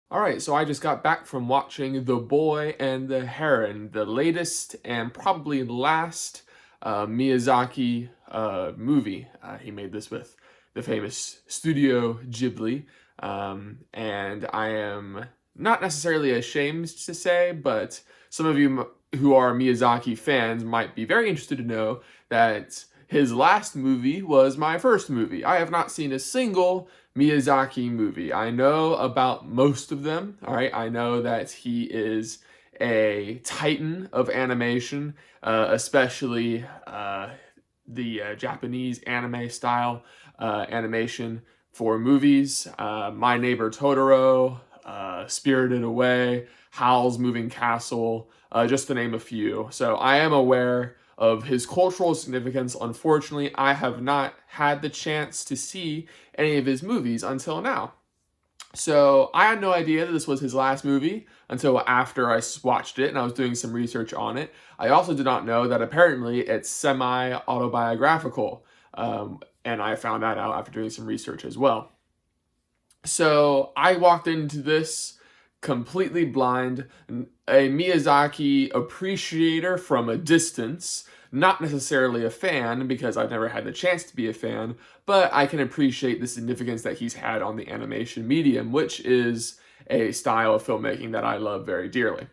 Alright, so I just got back from watching The Boy and the Heron, the latest and probably last Miyazaki movie. He made this with the famous Studio Ghibli, and I am not necessarily ashamed to say, but some of you who are Miyazaki fans might be very interested to know that his last movie was my first movie. I have not seen a single Miyazaki movie. I know about most of them, all right? I know that he is a titan of animation, especially the Japanese anime style animation for movies. My Neighbor Totoro, Spirited Away, Howl's Moving Castle, just to name a few. So I am aware of his cultural significance. Unfortunately, I have not had the chance to see any of his movies until now. So I had no idea that this was his last movie until after I watched it and I was doing some research on it. I also did not know that apparently it's semi-autobiographical, and I found that out after doing some research as well. So I walked into this completely blind, a Miyazaki appreciator from a distance, not necessarily a fan because I've never had the chance to be a fan, but I can appreciate the significance that he's had on the animation medium, which is a style of filmmaking that I love very dearly.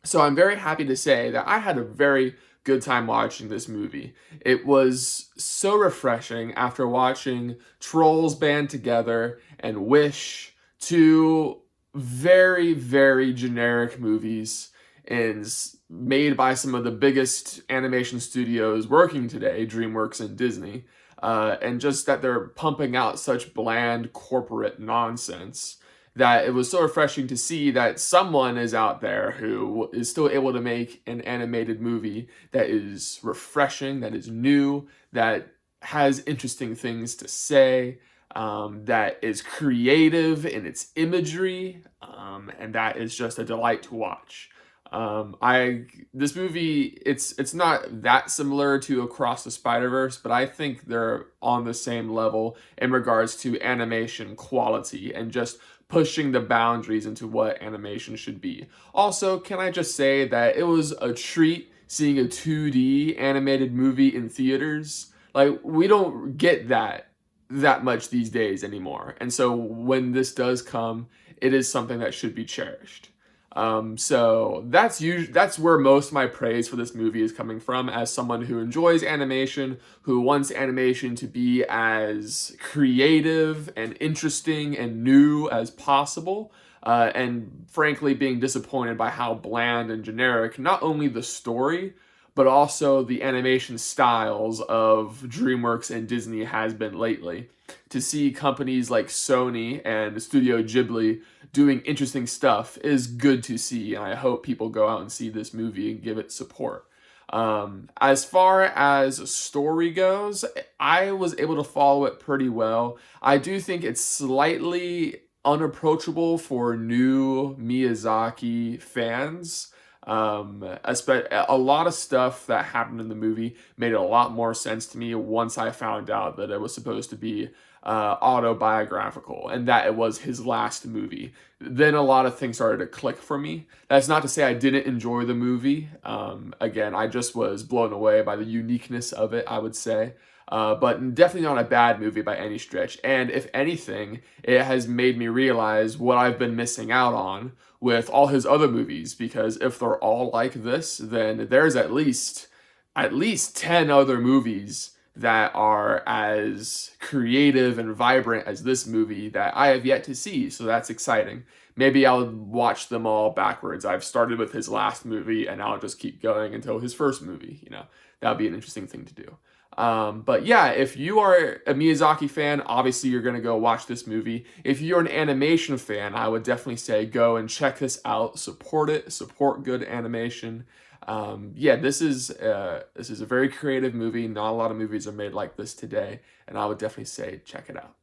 So I'm very happy to say that I had a very good time watching this movie. It was so refreshing after watching Trolls Band Together and Wish, two very, very generic movies and made by some of the biggest animation studios working today, DreamWorks and Disney, and just that they're pumping out such bland corporate nonsense that it was so refreshing to see that someone is out there who is still able to make an animated movie that is refreshing, that is new, that has interesting things to say, that is creative in its imagery, and that is just a delight to watch. This movie, it's not that similar to Across the Spider-Verse, but I think they're on the same level in regards to animation quality and just pushing the boundaries into what animation should be. Also, can I just say that it was a treat seeing a 2D animated movie in theaters? Like, we don't get that much these days anymore. And so when this does come, it is something that should be cherished. So that's where most of my praise for this movie is coming from, as someone who enjoys animation, who wants animation to be as creative and interesting and new as possible, and frankly being disappointed by how bland and generic not only the story, but also the animation styles of DreamWorks and Disney has been lately. To see companies like Sony and Studio Ghibli doing interesting stuff is good to see, and I hope people go out and see this movie and give it support. As far as story goes, I was able to follow it pretty well. I do think it's slightly unapproachable for new Miyazaki fans. A lot of stuff that happened in the movie made a lot more sense to me once I found out that it was supposed to be autobiographical and that it was his last movie. Then a lot of things started to click for me. That's not to say I didn't enjoy the movie. Again, I just was blown away by the uniqueness of it, I would say. But definitely not a bad movie by any stretch. And if anything, it has made me realize what I've been missing out on with all his other movies. Because if they're all like this, then there's at least 10 other movies that are as creative and vibrant as this movie that I have yet to see. So that's exciting. Maybe I'll watch them all backwards. I've started with his last movie and I'll just keep going until his first movie. That would be an interesting thing to do. But yeah, if you are a Miyazaki fan, obviously you're going to go watch this movie. If you're an animation fan, I would definitely say go and check this out, support it, support good animation. Yeah, this is a very creative movie. Not a lot of movies are made like this today, and I would definitely say check it out.